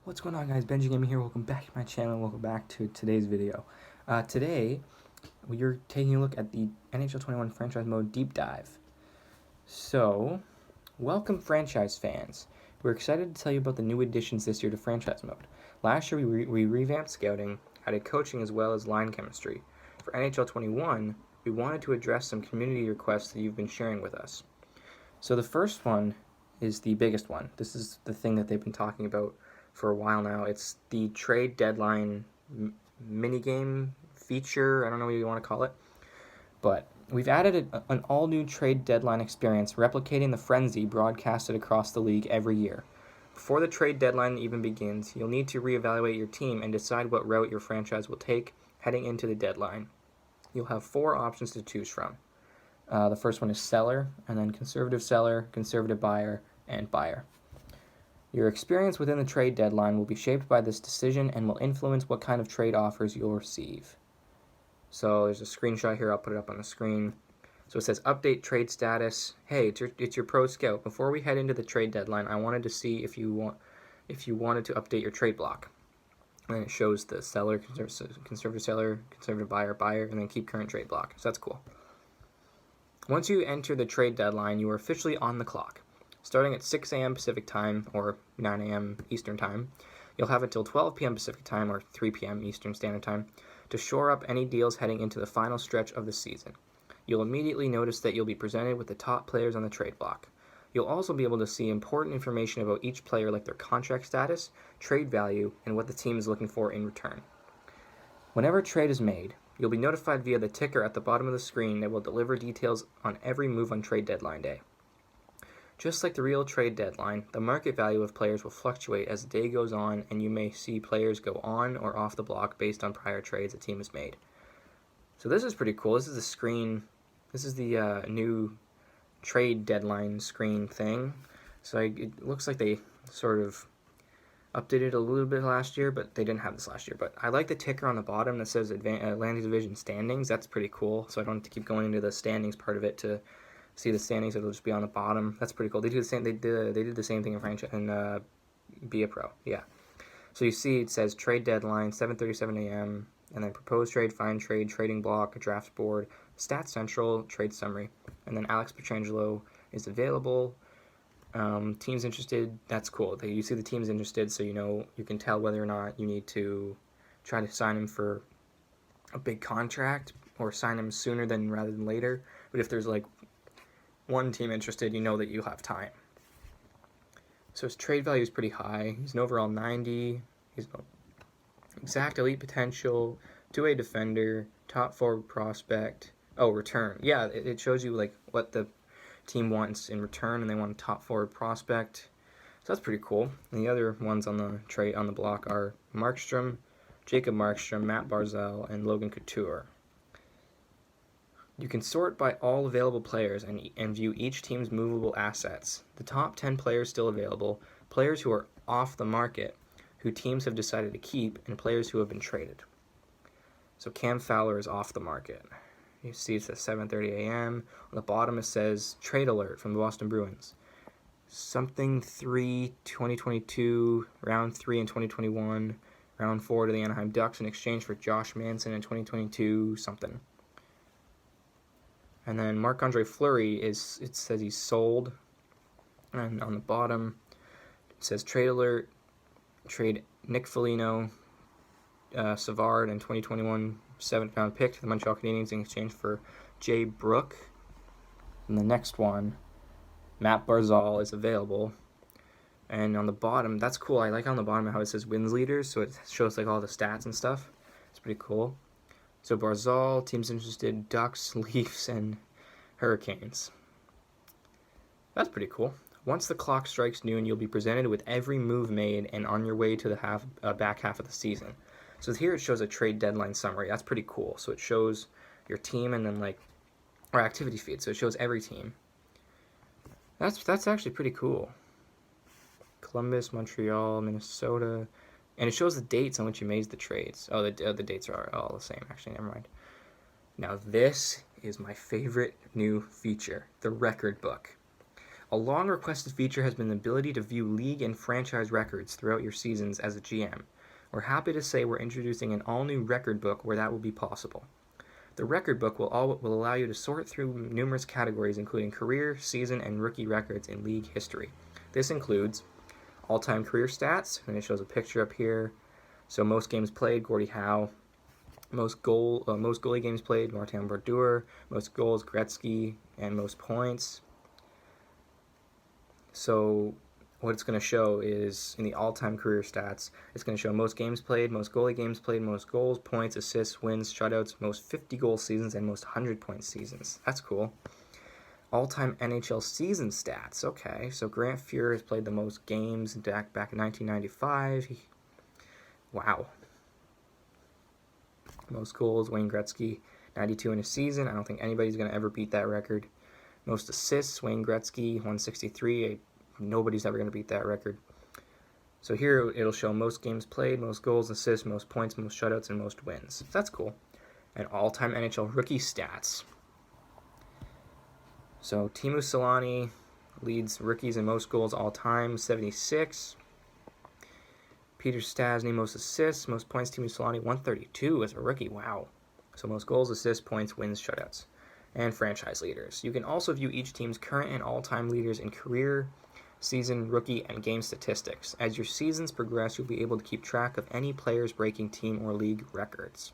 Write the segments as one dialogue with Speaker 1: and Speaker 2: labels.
Speaker 1: What's going on, guys? Benji Gaming here. Welcome back to my channel. Welcome back to today's video. Today, we're taking a look at the NHL 21 Franchise Mode Deep Dive. So, welcome franchise fans. We're excited to tell you about the new additions this year to Franchise Mode. Last year, we revamped scouting, added coaching as well as line chemistry. For NHL 21, we wanted to address some community requests that you've been sharing with us. So the first one is the biggest one. This is the thing that they've been talking about for a while now. It's the trade deadline minigame feature. I don't know what you want to call it. But we've added an all-new trade deadline experience, replicating the frenzy broadcasted across the league every year. Before the trade deadline even begins, you'll need to reevaluate your team and decide what route your franchise will take heading into the deadline. You'll have 4 options to choose from. The first one is seller, and then conservative buyer, and buyer. Your experience within the trade deadline will be shaped by this decision and will influence what kind of trade offers you'll receive. So there's a screenshot here. I'll put it up on the screen. So it says update trade status. Hey, it's your pro scout. Before we head into the trade deadline, I wanted to see if you wanted to update your trade block. And it shows the seller, conservative seller, conservative buyer, and then keep current trade block. So that's cool. Once you enter the trade deadline, you are officially on the clock. Starting at 6 a.m. Pacific Time or 9 a.m. Eastern Time, you'll have until 12 p.m. Pacific Time or 3 p.m. Eastern Standard Time to shore up any deals heading into the final stretch of the season. You'll immediately notice that you'll be presented with the top players on the trade block. You'll also be able to see important information about each player, like their contract status, trade value, and what the team is looking for in return. Whenever a trade is made, you'll be notified via the ticker at the bottom of the screen that will deliver details on every move on trade deadline day. Just like the real trade deadline, the market value of players will fluctuate as the day goes on, and you may see players go on or off the block based on prior trades a team has made. So this is pretty cool. This is the screen. This is the new trade deadline screen thing. So it looks like they sort of updated a little bit last year, but they didn't have this last year. But I like the ticker on the bottom that says Atlantic Division standings. That's pretty cool. So I don't have to keep going into the standings part of it to see the standings. It'll just be on the bottom. That's pretty cool. They do the same. They did the same thing in franchise and Be a Pro. Yeah. So you see it says trade deadline 7:37 a.m. and then proposed trade, find trade, trading block, draft board, stats central, trade summary, and then Alex Pietrangelo is available. Teams interested. That's cool. You see the teams interested, so you can tell whether or not you need to try to sign him for a big contract or sign him sooner rather than later. But if there's like one team interested, you know that you'll have time. So his trade value is pretty high. He's an overall 90. He's exact elite potential, 2A defender, top forward prospect. Oh, return. Yeah, it shows you like what the team wants in return, and they want a top forward prospect. So that's pretty cool. And the other ones on the block are Markstrom, Jacob Markstrom, Matt Barzal, and Logan Couture. You can sort by all available players and view each team's movable assets. The top 10 players still available, players who are off the market, who teams have decided to keep, and players who have been traded. So Cam Fowler is off the market. You see it says 7:30 a.m. On the bottom it says trade alert from the Boston Bruins. Something 3, 2022, round 3 in 2021, round 4 to the Anaheim Ducks in exchange for Josh Manson in 2022, something. And then Marc-Andre Fleury it says he's sold. And on the bottom, it says trade alert, trade Nick Foligno, Savard in 2021, 7th-round pick to the Montreal Canadiens in exchange for Jay Brook. And the next one, Matt Barzal is available. And on the bottom, that's cool. I like on the bottom how it says wins leaders, so it shows like all the stats and stuff. It's pretty cool. So Barzal, teams interested, Ducks, Leafs, and Hurricanes. That's pretty cool. Once the clock strikes noon, you'll be presented with every move made and on your way to the back half of the season. So here it shows a trade deadline summary. That's pretty cool. So it shows your team and then our activity feed. So it shows every team. That's actually pretty cool. Columbus, Montreal, Minnesota. And it shows the dates on which you made the trades. Oh, the dates are all the same. Actually, never mind. Now this is my favorite new feature, the record book. A long requested feature has been the ability to view league and franchise records throughout your seasons as a GM. We're happy to say we're introducing an all-new record book where that will be possible. The record book will allow you to sort through numerous categories, including career, season, and rookie records in league history. This includes all-time career stats, and it shows a picture up here. So most games played, Gordie Howe. Most goalie games played, Martin Brodeur. Most goals, Gretzky, and most points. So what it's going to show is, in the all-time career stats, it's going to show most games played, most goalie games played, most goals, points, assists, wins, shutouts, most 50-goal seasons, and most 100-point seasons. That's cool. All-time NHL season stats. Okay, so Grant Fuhr has played the most games back in 1995. Wow. Most goals, Wayne Gretzky, 92 in a season. I don't think anybody's going to ever beat that record. Most assists, Wayne Gretzky, 163. Nobody's ever going to beat that record. So here it'll show most games played, most goals, assists, most points, most shutouts, and most wins. That's cool. And all-time NHL rookie stats. So Teemu Selanne leads rookies in most goals all time, 76. Peter Stastny, most assists, most points, Teemu Selanne, 132 as a rookie. Wow. So most goals, assists, points, wins, shutouts. And franchise leaders. You can also view each team's current and all-time leaders in career, season, rookie, and game statistics. As your seasons progress, you'll be able to keep track of any players breaking team or league records.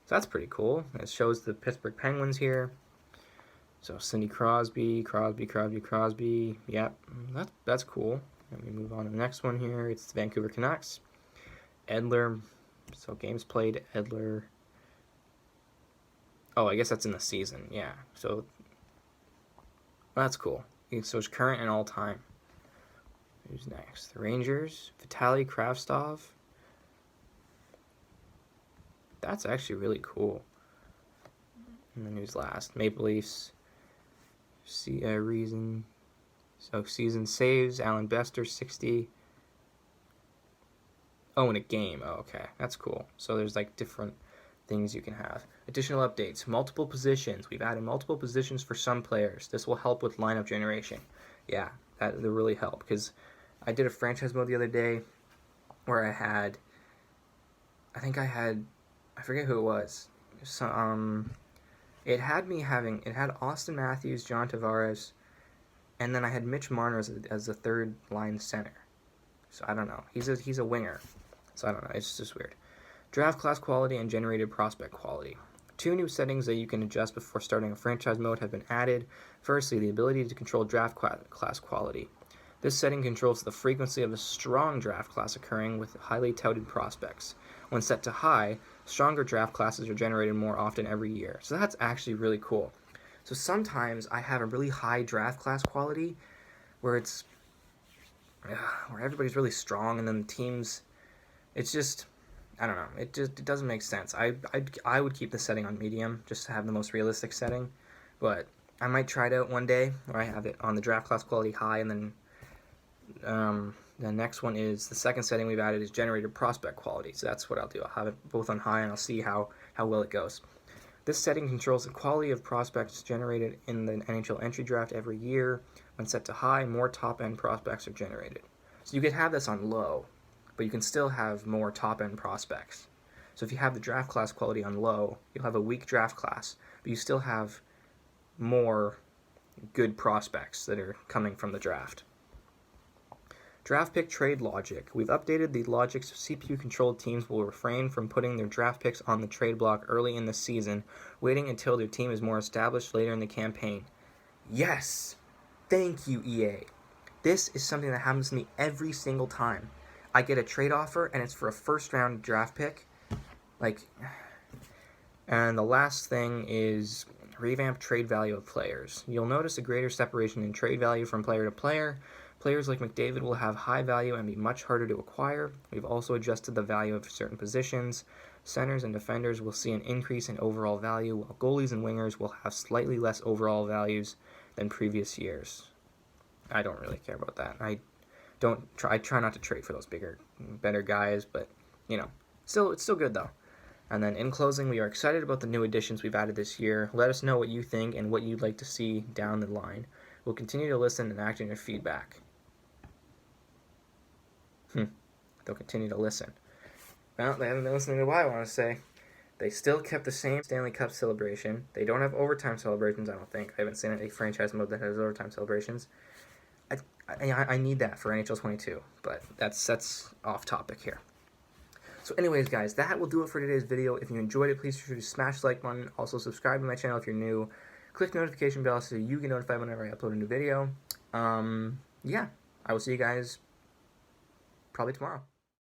Speaker 1: So that's pretty cool. It shows the Pittsburgh Penguins here. So Sidney Crosby. Yep, that's cool. Let me move on to the next one here. It's the Vancouver Canucks. Edler. So games played, Edler. Oh, I guess that's in the season. Yeah. So that's cool. So it's current and all time. Who's next? The Rangers. Vitaly Kravtsov. That's actually really cool. And then who's last? Maple Leafs. Reason. So season saves, Alan Bester, 60. Oh, in a game. Oh, okay. That's cool. So there's like different things you can have. Additional updates. Multiple positions. We've added multiple positions for some players. This will help with lineup generation. Yeah, that will really help. Because I did a franchise mode the other day where I forget who it was. So, it had Austin Matthews, John Tavares, and then I had Mitch Marner as the third line center. So I don't know. He's a winger. So I don't know. It's just weird. Draft class quality and generated prospect quality. 2 new settings that you can adjust before starting a franchise mode have been added. Firstly, the ability to control draft class quality. This setting controls the frequency of a strong draft class occurring with highly touted prospects. When set to high, stronger draft classes are generated more often every year. So that's actually really cool. So sometimes I have a really high draft class quality where where everybody's really strong, and then the teams, it's just, I don't know, it doesn't make sense. I would keep the setting on medium just to have the most realistic setting, but I might try it out one day where I have it on the draft class quality high, and then the next one is the second setting we've added is generated prospect quality. So that's what I'll do. I'll have it both on high, and I'll see how well it goes. This setting controls the quality of prospects generated in the NHL entry draft every year. When set to high, more top-end prospects are generated. So you could have this on low, but you can still have more top-end prospects. So if you have the draft class quality on low, you'll have a weak draft class, but you still have more good prospects that are coming from the draft. Draft pick trade logic. We've updated the logic so CPU-controlled teams will refrain from putting their draft picks on the trade block early in the season, waiting until their team is more established later in the campaign. Yes! Thank you, EA. This is something that happens to me every single time. I get a trade offer, and it's for a first-round draft pick. And the last thing is revamp trade value of players. You'll notice a greater separation in trade value from player to player. Players like McDavid will have high value and be much harder to acquire. We've also adjusted the value of certain positions. Centers and defenders will see an increase in overall value, while goalies and wingers will have slightly less overall values than previous years. I don't really care about that. I try not to trade for those better guys, but it's still good though. And then in closing, we are excited about the new additions we've added this year. Let us know what you think and what you'd like to see down the line. will continue to listen and act on your feedback. They'll continue to listen. Well, they haven't been listening to what I want to say. They still kept the same Stanley Cup celebration. They don't have overtime celebrations, I don't think. I haven't seen any franchise mode that has overtime celebrations. I need that for NHL 22, but that's off topic here. So anyways, guys, that will do it for today's video. If you enjoyed it, please be sure to smash the like button. Also, subscribe to my channel if you're new. Click the notification bell so you get notified whenever I upload a new video. Yeah, I will see you guys probably tomorrow.